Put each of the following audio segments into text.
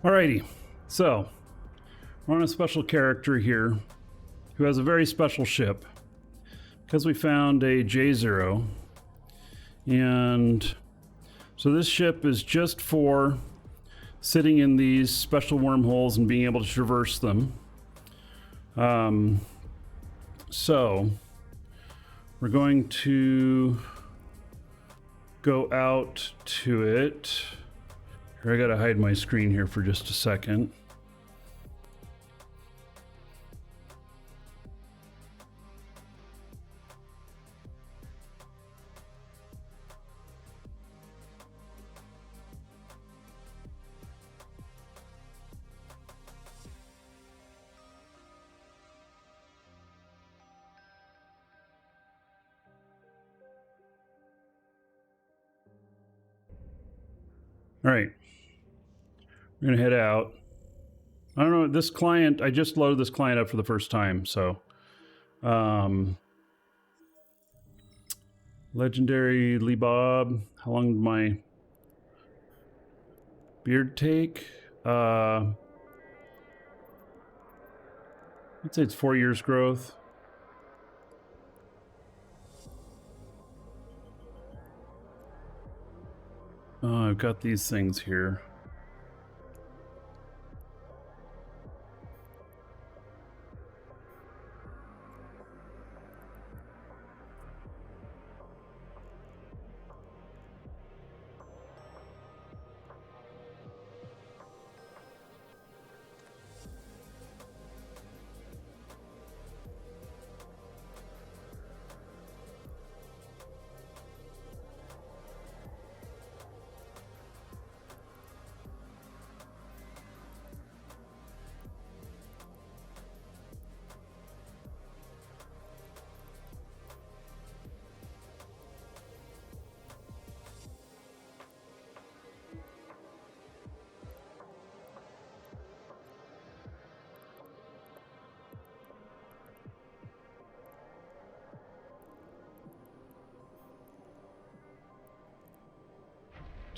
Alrighty, so we're on a special character here who has a very special ship because we found a J0, and so this ship is just for sitting in these special wormholes and being able to traverse them. So we're going to go out to it. Here, I gotta hide my screen here for just a second. All right, we're gonna head out. I don't know, this client, I just loaded this client up for the first time, so legendary Lee Bob. How long did my beard take? I'd say it's 4 years growth. Oh, I've got these things here.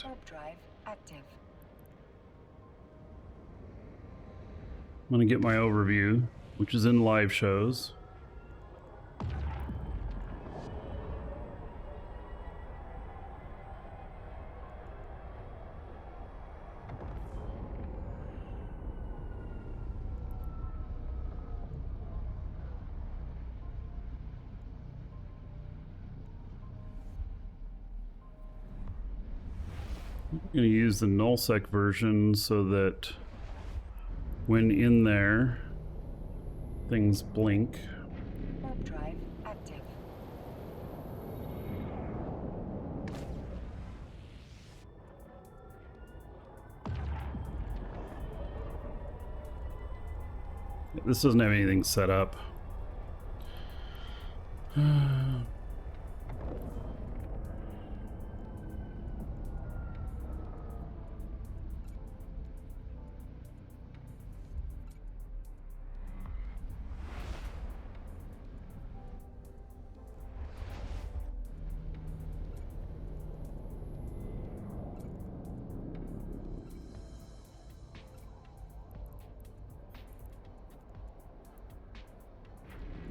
Warp drive active. I'm gonna get my overview, which is in live shows. I'm going to use the nullsec version so that when in there, things blink. Warp drive active. This doesn't have anything set up.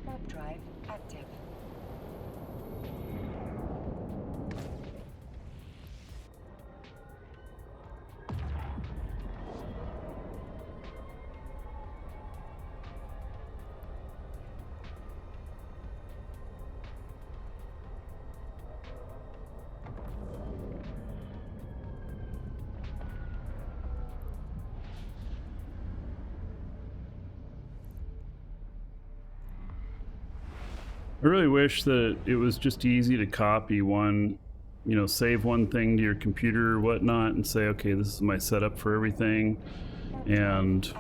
Warp drive active. I really wish that it was just easy to copy one, you know, save one thing to your computer or whatnot and say, okay, this is my setup for everything, and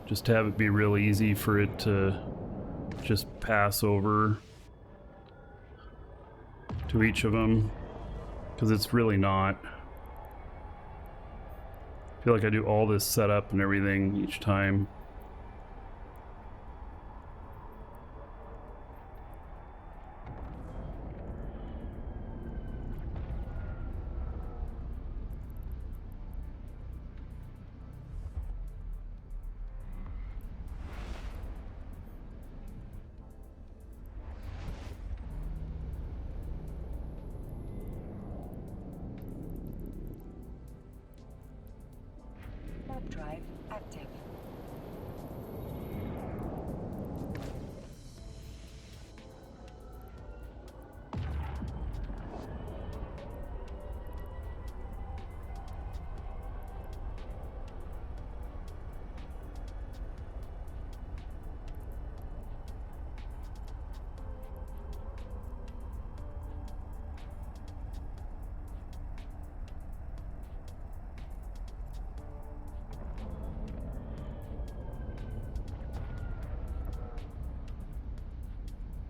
just have it be real easy for it to just pass over to each of them, because it's really not. I feel like I do all this setup and everything each time. Warp drive active.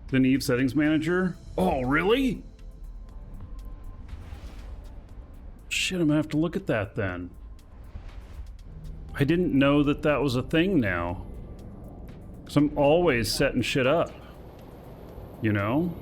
The Eve settings manager? Oh, really? Shit, I'm gonna have to look at that then. I didn't know that that was a thing now. Because I'm always setting shit up. You know?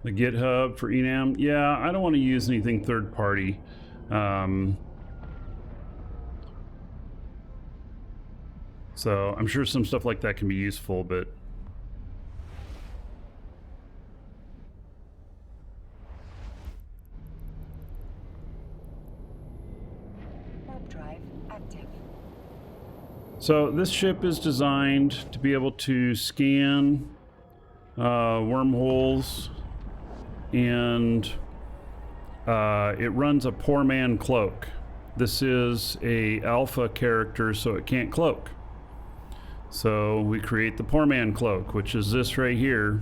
The GitHub for Enam. Yeah, I don't want to use anything third party. So I'm sure some stuff like that can be useful, but Warp drive active. so this ship is designed to be able to scan wormholes, and it runs a poor man cloak. This is a alpha character, so it can't cloak. So we create the poor man cloak, which is this right here.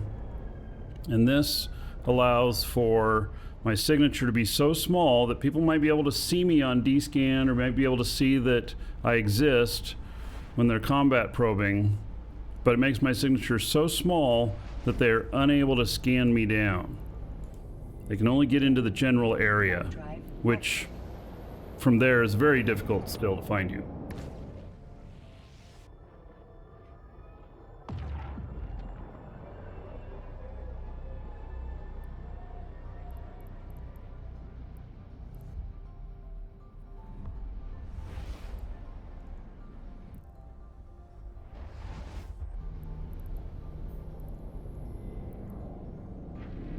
And this allows for my signature to be so small that people might be able to see me on D-scan, or might be able to see that I exist when they're combat probing. But it makes my signature so small that they're unable to scan me down. They can only get into the general area, which from there is very difficult still to find you.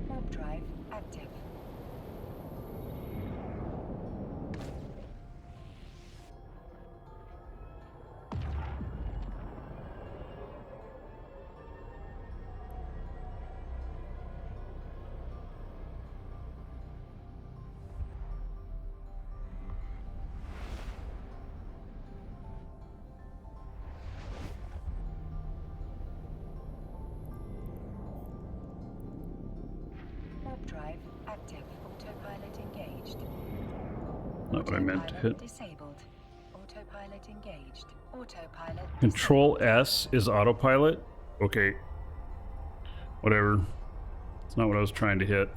Warp drive active. Warp drive active. Autopilot engaged. Not what I meant to hit. Disabled. Autopilot engaged. Autopilot. Control S is autopilot? Okay. Whatever. It's not what I was trying to hit.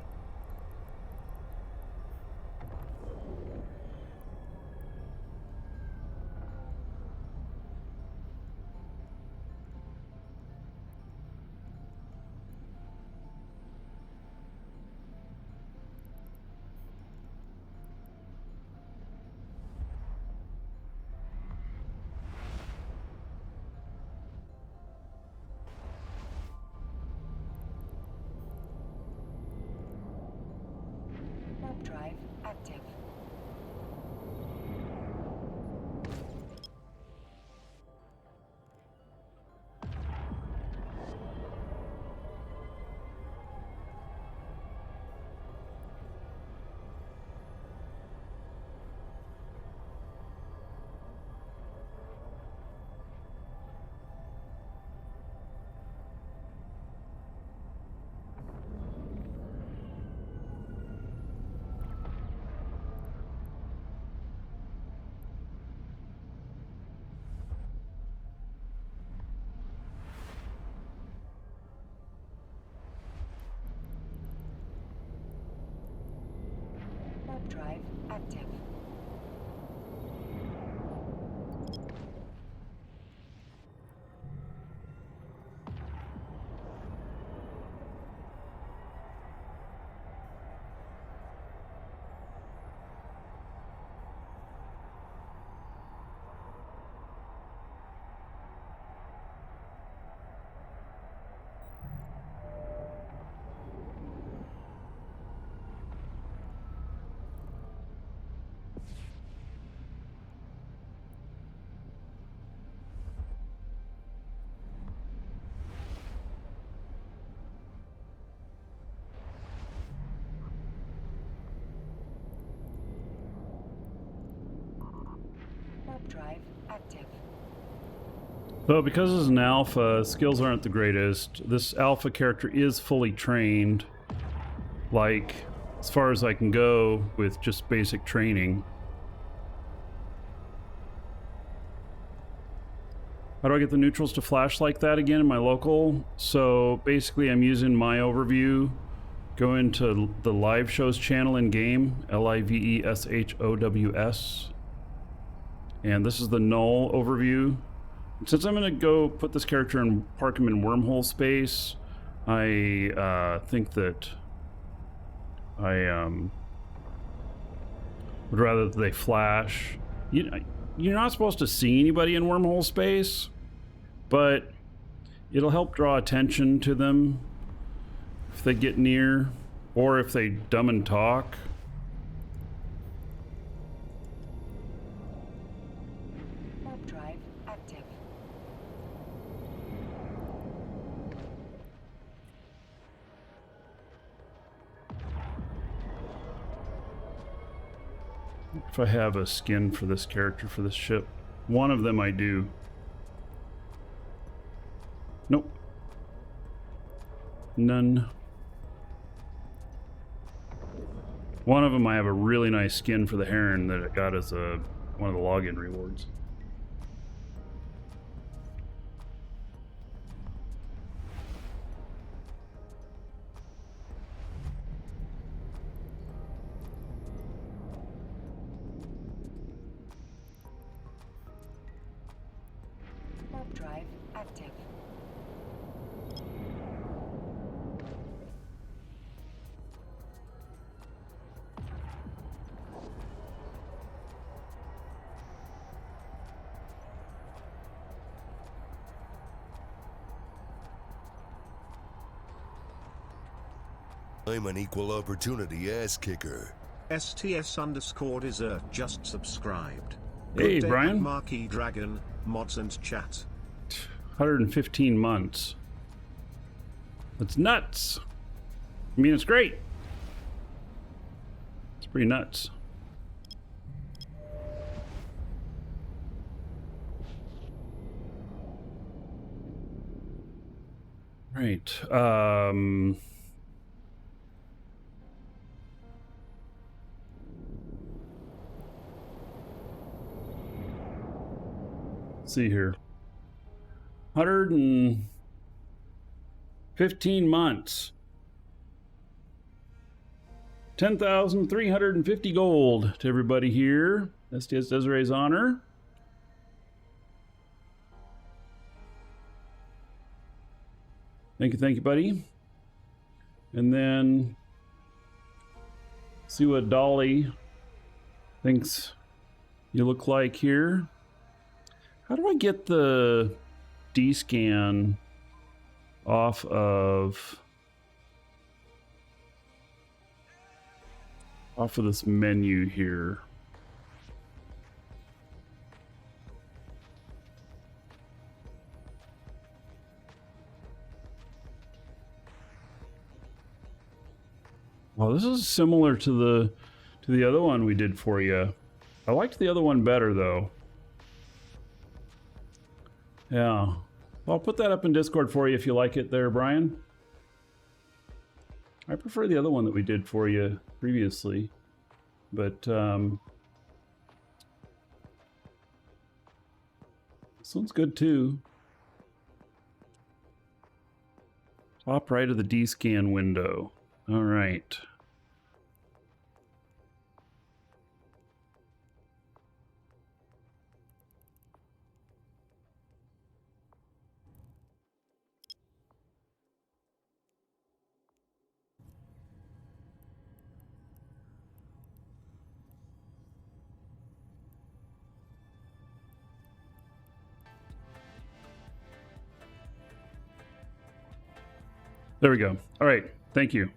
Warp drive active. Warp drive active. Warp drive active. So because it's an alpha, skills aren't the greatest. This alpha character is fully trained, like as far as I can go with just basic training. How do I get the neutrals to flash like that again in my local? So basically I'm using my overview, go into the live shows channel in game, LIVESHOWS, and this is the null overview. Since I'm going to go put this character and park him in Wormhole space, I think that I would rather that they flash. You're not supposed to see anybody in Wormhole space, but it'll help draw attention to them if they get near, or if they dumb and talk. Warp drive active. If I have a skin for this character for this ship. One of them I do. Nope. None. One of them I have a really nice skin for the Heron that I got as one of the login rewards. Warp drive active. I'm an equal opportunity ass kicker. STS_dessert just subscribed. Hey, Good day, Brian. Markee Dragon, mods and chat. 115 months. That's nuts. I mean, it's great. It's pretty nuts. Right. Let's see here. 115 months. 10,350 gold to everybody here. STS Desiree's honor. Thank you, buddy. And then see what Dolly thinks you look like here. How do I get the D-scan off of this menu here? Well, this is similar to the other one we did for you. I liked the other one better though. Yeah. Well, I'll put that up in Discord for you if you like it there, Brian. I prefer the other one that we did for you previously. But this one's good too. Top right of the D-scan window. All right. There we go. All right. Thank you.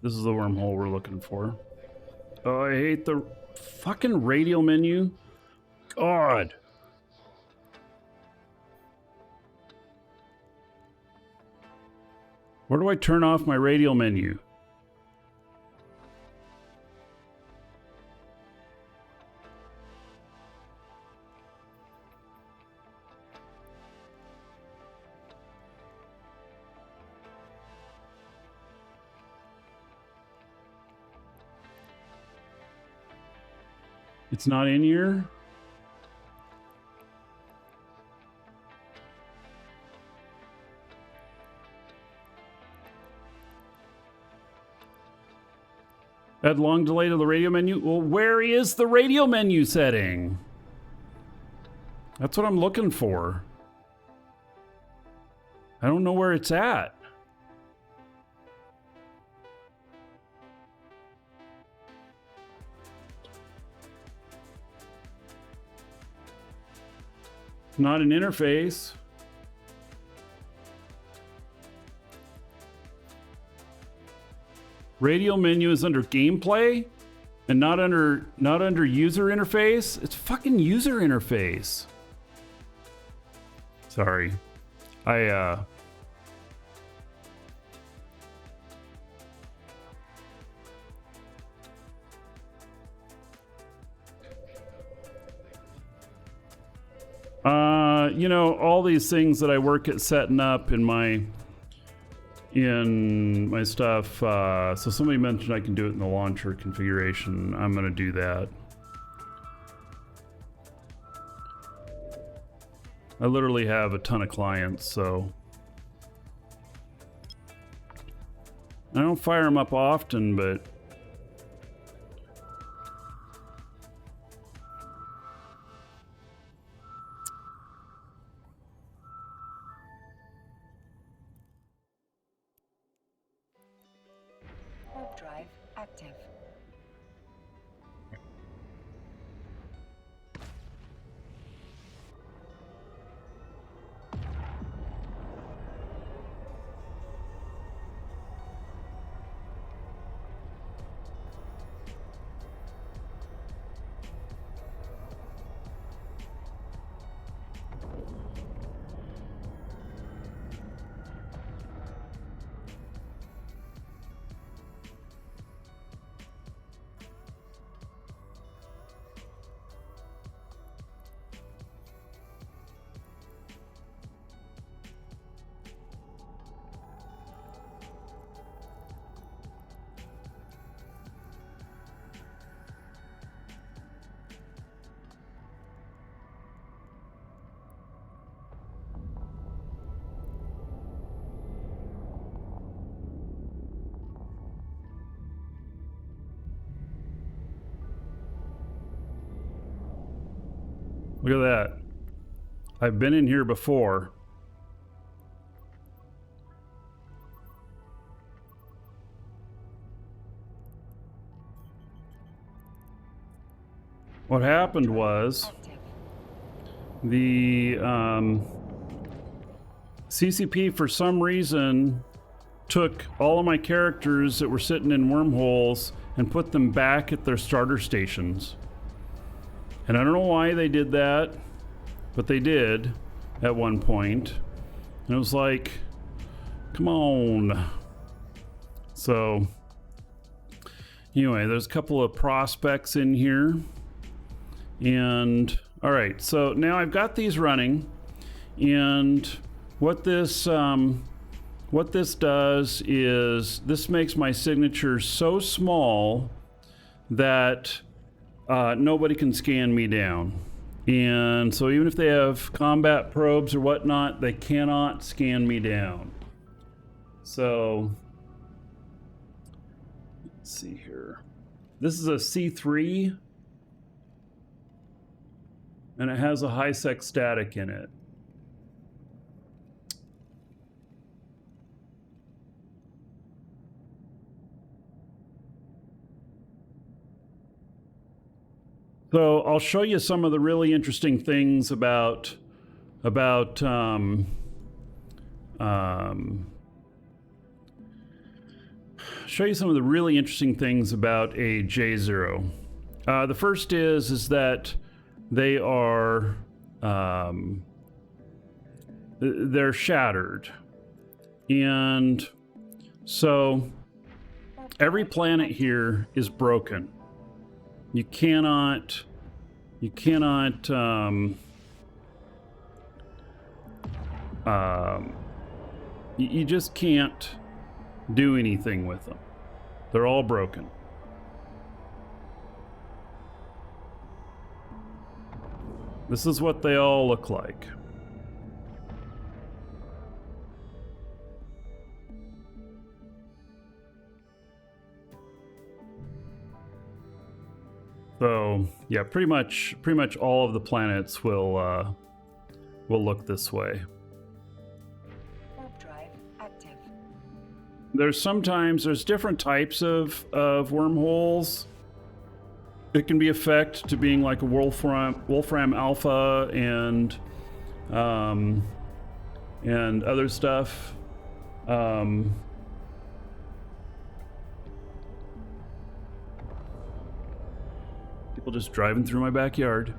This is the wormhole we're looking for. Oh, I hate the fucking radial menu. God. Where do I turn off my radial menu? It's not in here? Add long delay to the radio menu? Well, where is the radio menu setting? That's what I'm looking for. I don't know where it's at. Not an interface. Radio menu is under gameplay and not under user interface. It's fucking user interface. Sorry. You know, all these things that I work at setting up in my stuff. So somebody mentioned I can do it in the launcher configuration. I'm going to do that. I literally have a ton of clients, so I don't fire them up often, but Warp drive active. look at that. I've been in here before. What happened was the CCP for some reason took all of my characters that were sitting in wormholes and put them back at their starter stations. And I don't know why they did that, but they did at one point. And it was like, come on. So anyway, there's a couple of prospects in here. And all right, so now I've got these running, and what this does is this makes my signature so small that nobody can scan me down. And so even if they have combat probes or whatnot, they cannot scan me down. So let's see here. This is a C3. And it has a high sec static in it. So I'll show you some of the really interesting things about show you some of the really interesting things about a J0. The first is that they are they're shattered, and so every planet here is broken. You cannot you just can't do anything with them. They're all broken. This is what they all look like. So yeah, pretty much all of the planets will look this way. Warp drive active. There's different types of wormholes. It can be effect to being like a Wolfram Alpha and other stuff. People just driving through my backyard.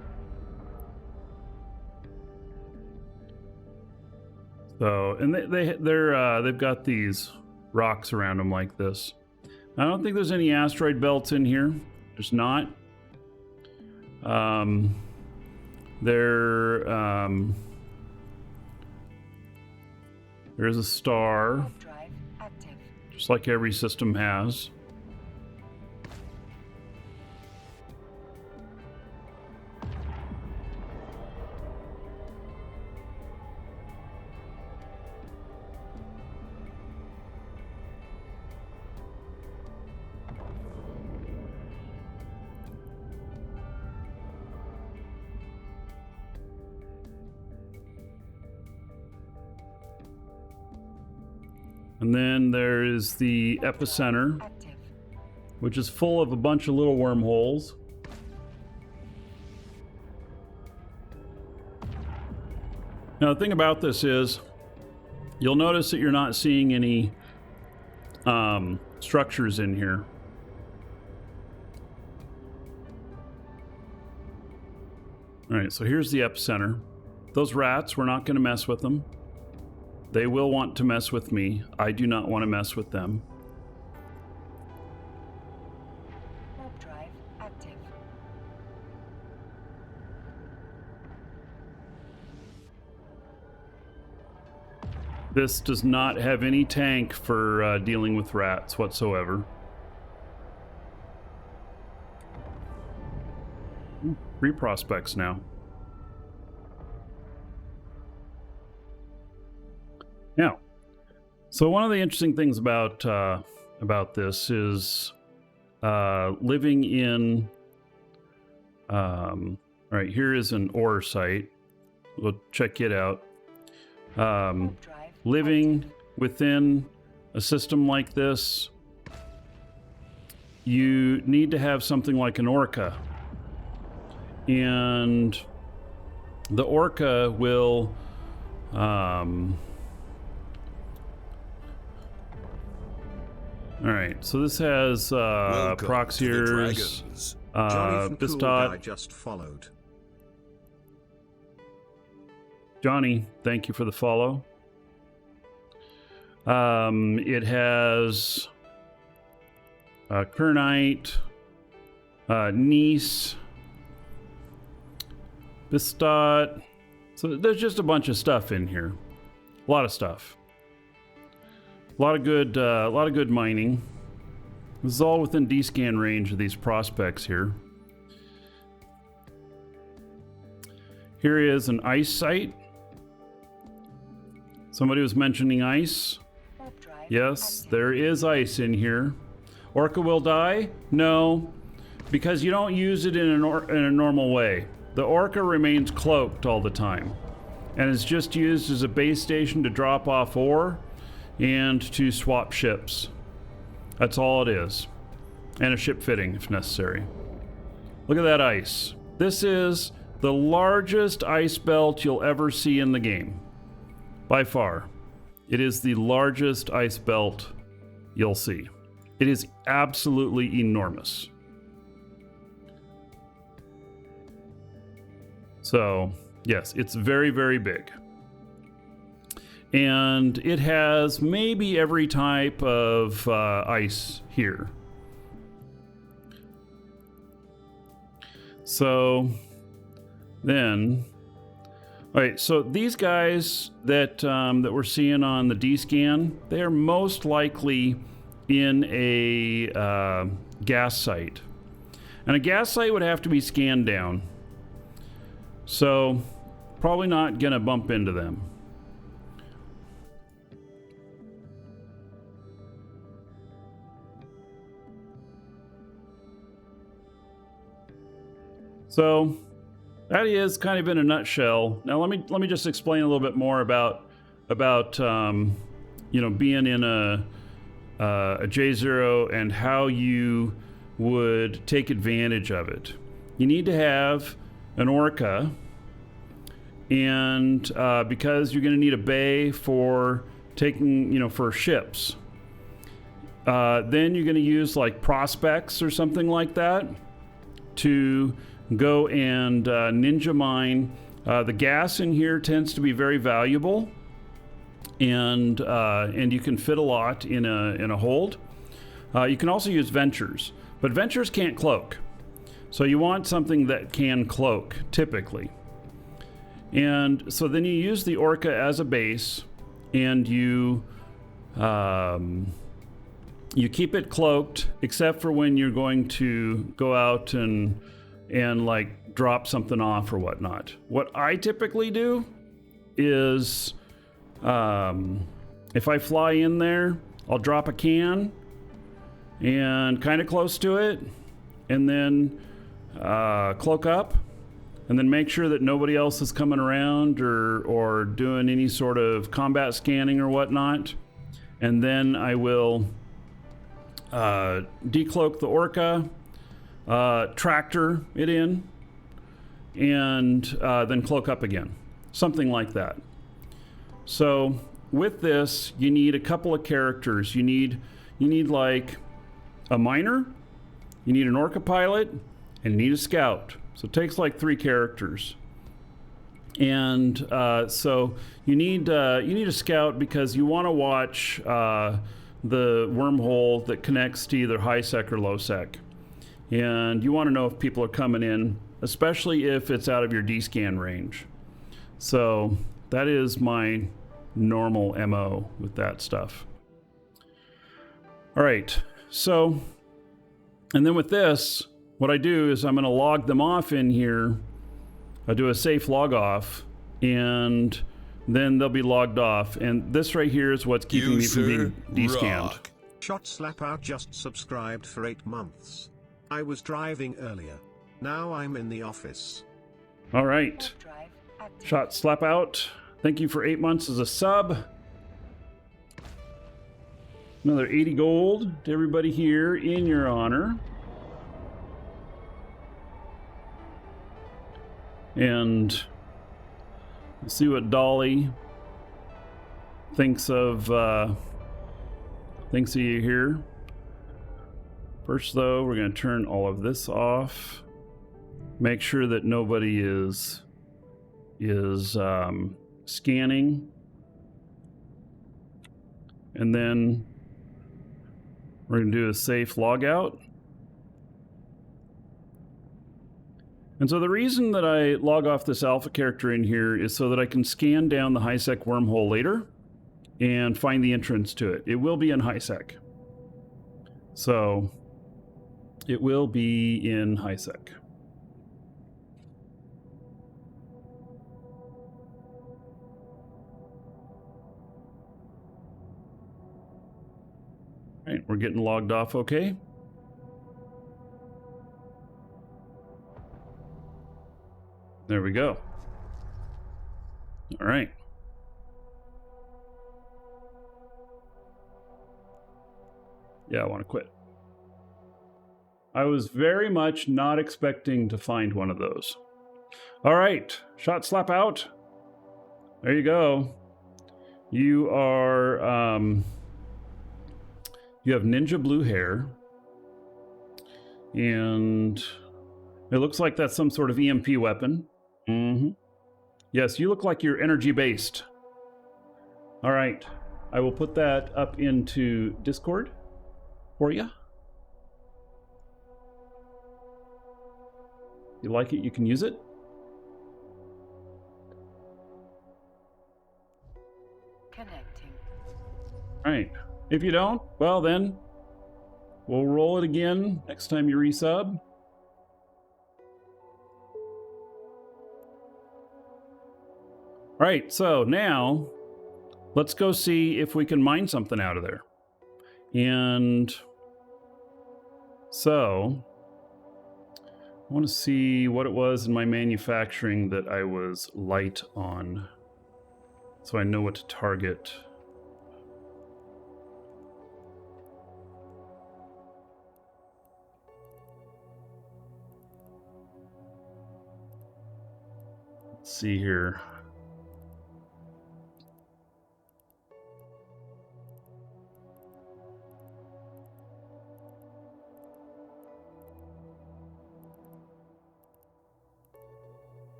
So, and they've got these rocks around them like this. I don't think there's any asteroid belts in here. There's not. There's a star, Warp drive active. just like every system has. And then there's the epicenter, Active. which is full of a bunch of little wormholes. Now, the thing about this is, you'll notice that you're not seeing any structures in here. All right, so here's the epicenter. Those rats, we're not going to mess with them. They will want to mess with me. I do not want to mess with them. Warp drive active. This does not have any tank for dealing with rats whatsoever. Ooh, 3 prospects now. Now, so one of the interesting things about this is living in. All right, here is an ore site. We'll check it out. Warp drive Living within a system like this, you need to have something like an orca, and the orca will. All right, so this has Welcome to the Proxiers, Dragons. Johnny from Cool Guy Bistot. just followed. Johnny, thank you for the follow. It has Kernite, Nice, Bistot. So there's just a bunch of stuff in here. A lot of stuff. A lot of good mining. This is all within D-scan range of these prospects here. Here is an ice site. Somebody was mentioning ice. warp drive Yes, active. there is ice in here. Orca will die? No, because you don't use it in a normal way. The orca remains cloaked all the time, and is just used as a base station to drop off ore and to swap ships. That's all it is. And a ship fitting if necessary. Look at that ice. This is the largest ice belt you'll ever see in the game. By far. It is the largest ice belt you'll see. It is absolutely enormous. So, yes, it's very, very big. And it has maybe every type of ice here. So, then... All right, so these guys that that we're seeing on the D-scan, they are most likely in a gas site. And a gas site would have to be scanned down. So, probably not going to bump into them. So, that is kind of in a nutshell. Now let me just explain a little bit more about you know, being in a J0 and how you would take advantage of it. You need to have an orca, and because you're going to need a bay for taking, you know, for ships. Then you're going to use like prospects or something like that to go and ninja mine. The gas in here tends to be very valuable, and you can fit a lot in a hold. You can also use ventures, but ventures can't cloak, so you want something that can cloak typically. And so then you use the orca as a base, and you keep it cloaked except for when you're going to go out and like drop something off or whatnot. What I typically do is if I fly in there, I'll drop a can and kind of close to it, and then cloak up, and then make sure that nobody else is coming around or doing any sort of combat scanning or whatnot. And then I will decloak the orca, tractor it in, and then cloak up again. Something like that. So with this, you need a couple of characters. You need like a miner, you need an orca pilot, and you need a scout. So it takes like 3 characters. And so you need a scout because you want to watch the wormhole that connects to either high sec or low sec. And you want to know if people are coming in, especially if it's out of your D-scan range. So that is my normal MO with that stuff. All right, so, and then with this, what I do is I'm going to log them off in here. I do a safe log off, and then they'll be logged off. And this right here is what's keeping me from being de-scanned. Shot Slap Out just subscribed for 8 months. I was driving earlier. Now I'm in the office. All right. Drive active. Shot Slap Out. Thank you for 8 months as a sub. Another 80 gold to everybody here in your honor. And let's see what Dolly thinks of you here. First, though, we're going to turn all of this off. Make sure that nobody is scanning, and then we're going to do a safe logout. And so the reason that I log off this alpha character in here is so that I can scan down the high sec wormhole later and find the entrance to it. It will be in high sec. So it will be in high sec. All right, we're getting logged off okay. There we go. All right. Yeah, I want to quit. I was very much not expecting to find one of those. All right, Shot Slap Out. There you go. You are You have ninja blue hair. And it looks like that's some sort of EMP weapon. Mm-hmm. Yes, you look like you're energy based. All right. I will put that up into Discord for you. You like it, you can use it. Connecting. All right. If you don't, well then, we'll roll it again next time you resub. All right, so now let's go see if we can mine something out of there. And so I want to see what it was in my manufacturing that I was light on, so I know what to target. Let's see here.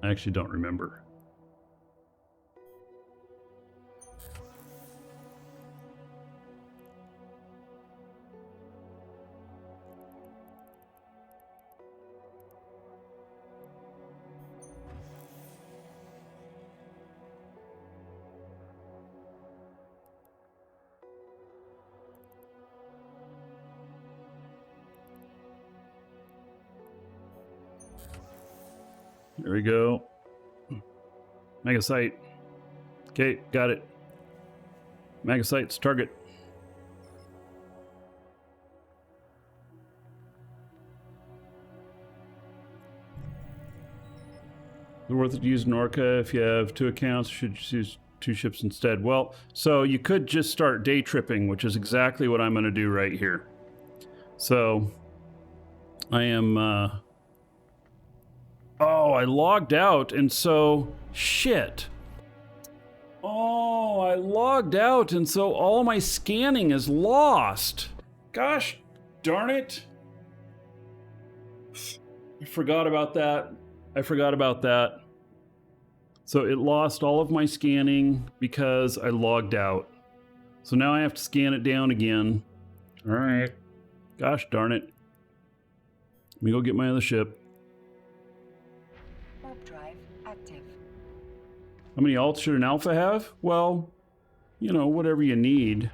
I actually don't remember. There we go. Megasite. Okay, got it. Megasite's target. Is it worth it to use an Orca if you have 2 accounts? Should you use 2 ships instead? Well, so you could just start day tripping, which is exactly what I'm going to do right here. So I am... Oh, I logged out, and so... Shit. Oh, I logged out, and so all my scanning is lost. Gosh darn it. I forgot about that. So it lost all of my scanning because I logged out. So now I have to scan it down again. All right. Gosh darn it. Let me go get my other ship. Warp drive active. How many alts should an alpha have? Well, you know, whatever you need.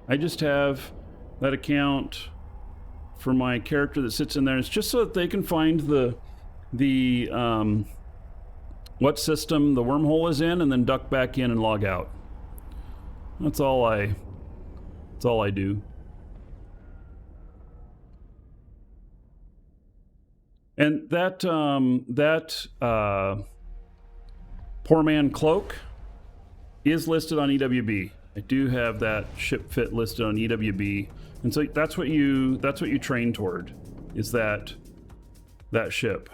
I just have that account for my character that sits in there. It's just so that they can find the what system the wormhole is in and then duck back in and log out. That's all I do. And that Poor Man Cloak is listed on EWB. I do have that ship fit listed on EWB, and so that's what you train toward, is that ship.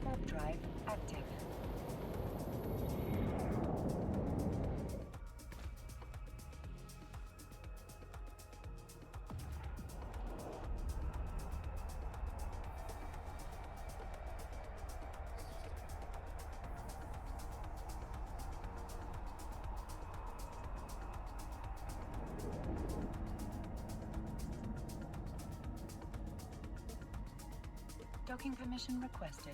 Warp drive active. Docking permission requested.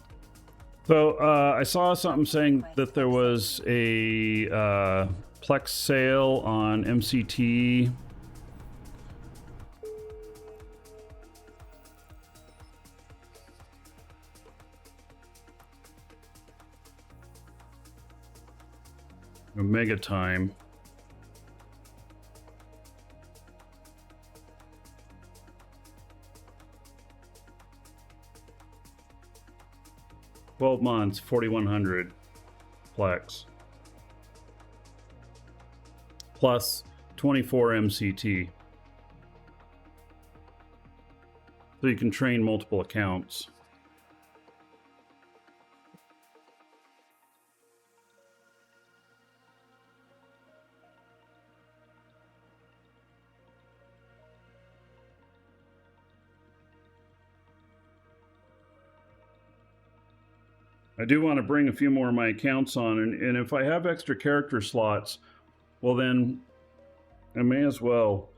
So I saw something saying that there was a Plex sale on MCT. Omega time. $12 months, 4,100 Plex. plus 24 MCT. So you can train multiple accounts. I do want to bring a few more of my accounts on, and if I have extra character slots, well then I may as well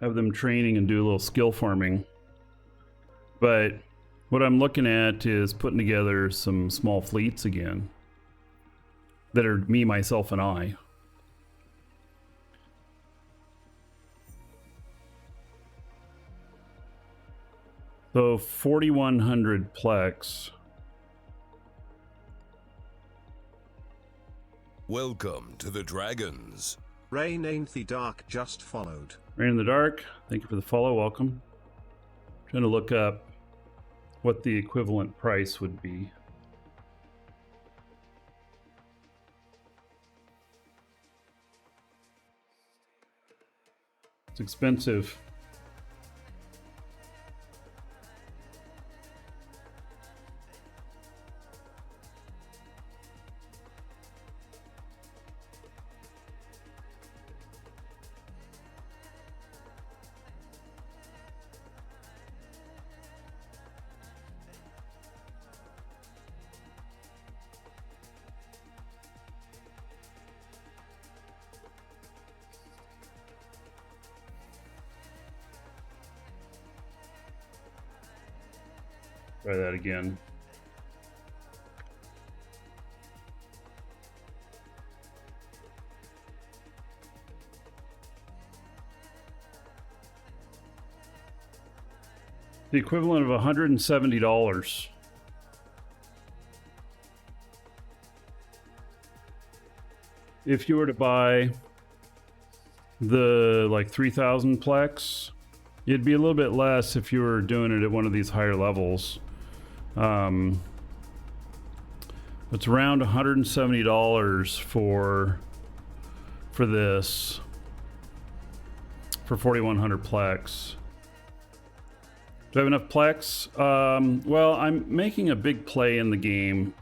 have them training and do a little skill farming. But what I'm looking at is putting together some small fleets again that are me, myself, and I. So 4,100 Plex. Welcome to the Dragons. Rain Ain't the Dark just followed. Rain in the Dark, thank you for the follow, welcome. Trying to look up what the equivalent price would be. It's expensive. Try that again. The equivalent of $170. If you were to buy the like 3,000 Plex, it'd be a little bit less if you were doing it at one of these higher levels. It's around $170 for this, for 4,100 Plex. Do I have enough Plex? Well, I'm making a big play in the game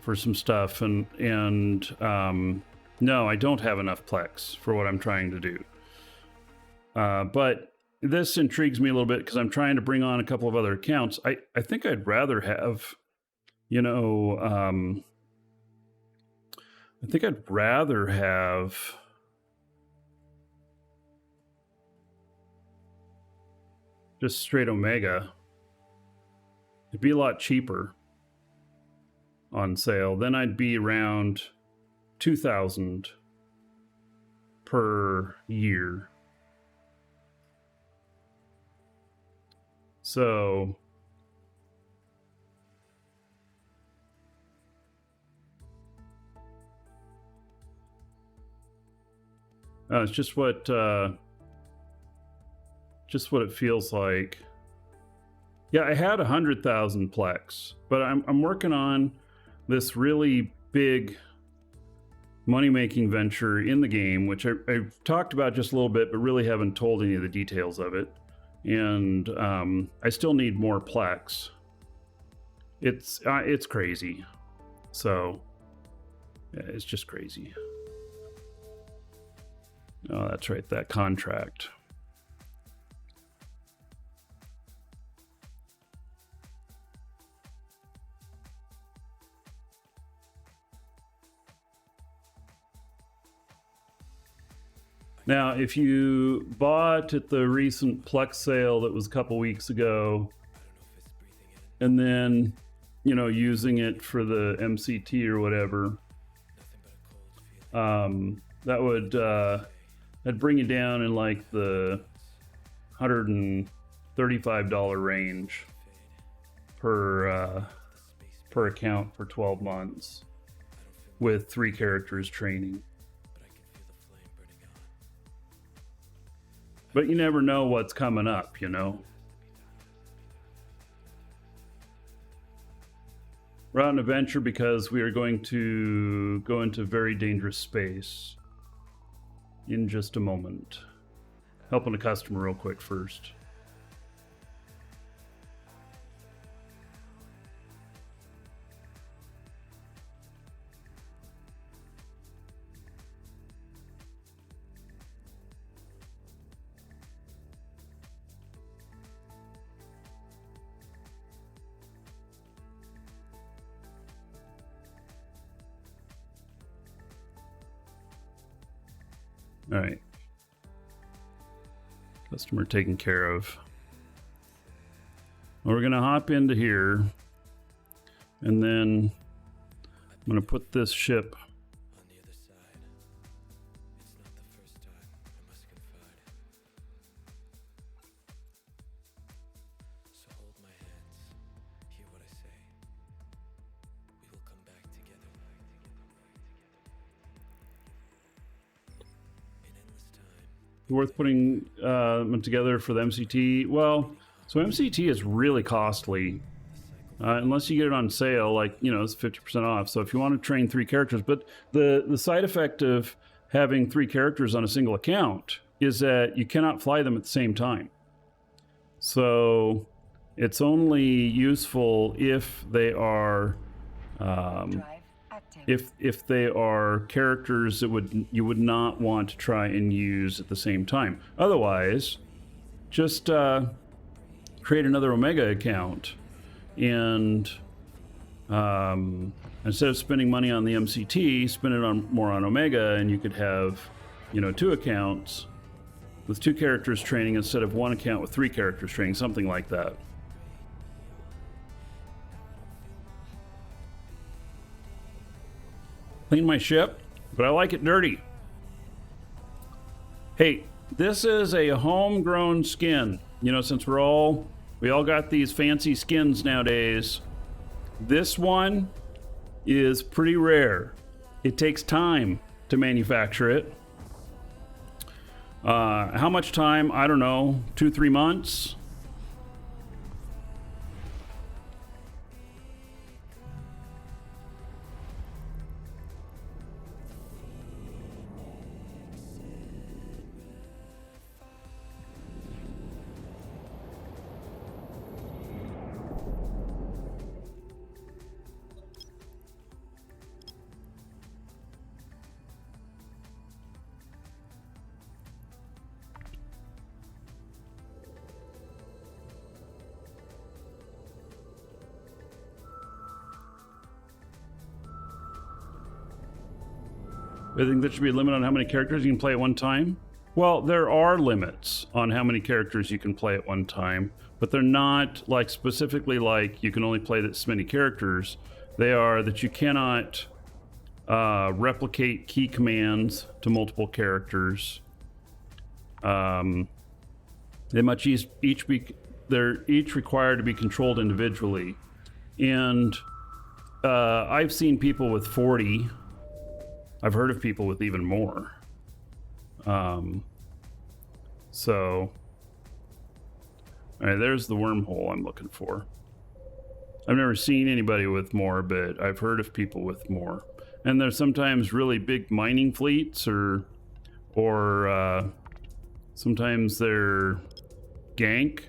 for some stuff, and no, I don't have enough Plex for what I'm trying to do. But this intrigues me a little bit because I'm trying to bring on a couple of other accounts. I think I'd rather have, you know, I think I'd rather have just straight Omega. It'd be a lot cheaper on sale. Then I'd be around 2,000 per year. So it's just what it feels like. Yeah, I had 100,000 Plex, but I'm working on this really big money-making venture in the game, which I've talked about just a little bit, but really haven't told any of the details of it. And I still need more Plex. It's crazy. So yeah, it's just crazy. Oh, that's right, that contract. Now, if you bought at the recent Plex sale that was a couple weeks ago, and then, you know, using it for the MCT or whatever, that would that'd bring you down in like the $135 range per account for 12 months with 3 characters training. But you never know what's coming up, you know. We're out on a venture because we are going to go into very dangerous space. in just a moment. Helping a customer real quick first. All right. Customer taken care of. Well, we're going to hop into here. And then I'm going to put this ship On the other side, it's not the first time, I must confide. So hold my hands, hear what I say. We will come back together. In endless time. worth putting them together for the MCT. Well, so MCT is really costly. Unless you get it on sale, like, you know, it's 50% off. So if you want to train 3 characters, but the side effect of having 3 characters on a single account is that you cannot fly them at the same time. So it's only useful if they are Drive active. if they are characters that you would not want to try and use at the same time. Otherwise, just create another Omega account. And instead of spending money on the MCT, spend it on more on Omega, and you could have, you know, 2 accounts with 2 characters training instead of 1 account with 3 characters training, something like that. Clean my ship, but I like it dirty. Hey, this is a homegrown skin. You know, since we all got these fancy skins nowadays. This one is pretty rare. It takes time to manufacture it. How much time? I don't know, 2-3 months. I think there should be a limit on how many characters you can play at one time. Well, there are limits on how many characters you can play at one time, but they're not like specifically like you can only play this many characters. They are that you cannot replicate key commands to multiple characters. They must they're each required to be controlled individually, and I've seen people with 40. I've heard of people with even more. So, all right, there's the wormhole I'm looking for. I've never seen anybody with more, but I've heard of people with more. And there's sometimes really big mining fleets, or sometimes they're gank.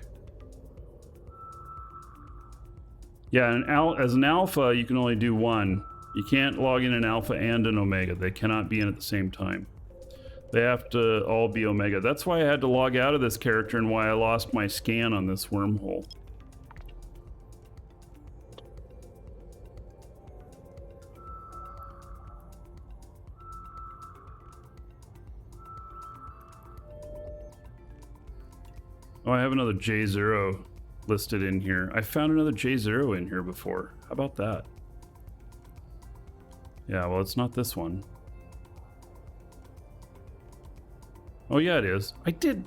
Yeah, as an alpha, you can only do 1. You can't log in an alpha and an omega. They cannot be in at the same time. They have to all be omega. That's why I had to log out of this character and why I lost my scan on this wormhole. Oh, I have another J0 listed in here. I found another J0 in here before. How about that? Yeah, well, it's not this one. Oh, yeah, it is. I did.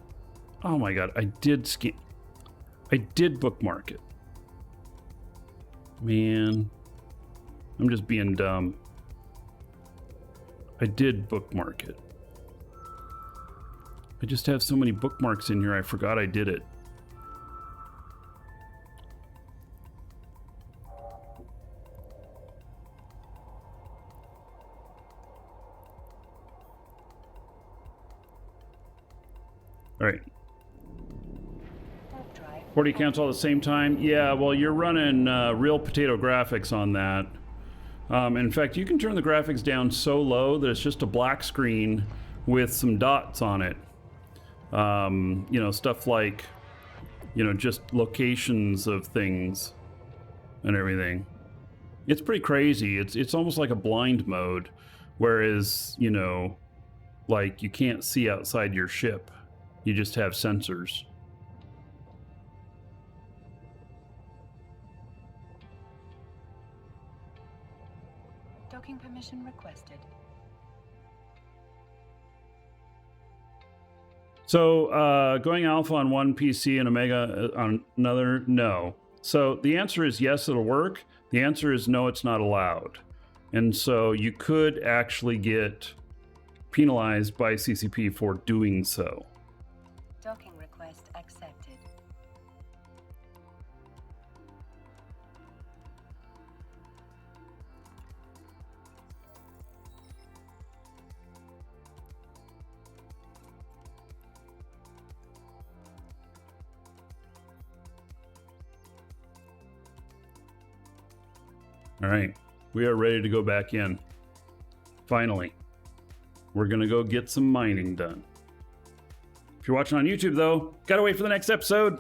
Oh my god, I did bookmark it. Man, I'm just being dumb. I did bookmark it. I just have so many bookmarks in here, I forgot I did it. All right. Warp drive 40 accounts all at the same time. Yeah, well, you're running real potato graphics on that. In fact, you can turn the graphics down so low that it's just a black screen with some dots on it. You know, stuff like, you know, just locations of things and everything. It's pretty crazy. It's almost like a blind mode, whereas, you know, like you can't see outside your ship. You just have sensors. docking permission requested. So going alpha on one PC and omega on another, no. So the answer is yes, it'll work. The answer is no, it's not allowed. And so you could actually get penalized by CCP for doing so. Docking request accepted. All right, we are ready to go back in. Finally, we're gonna go get some mining done. If you're watching on YouTube though, gotta wait for the next episode.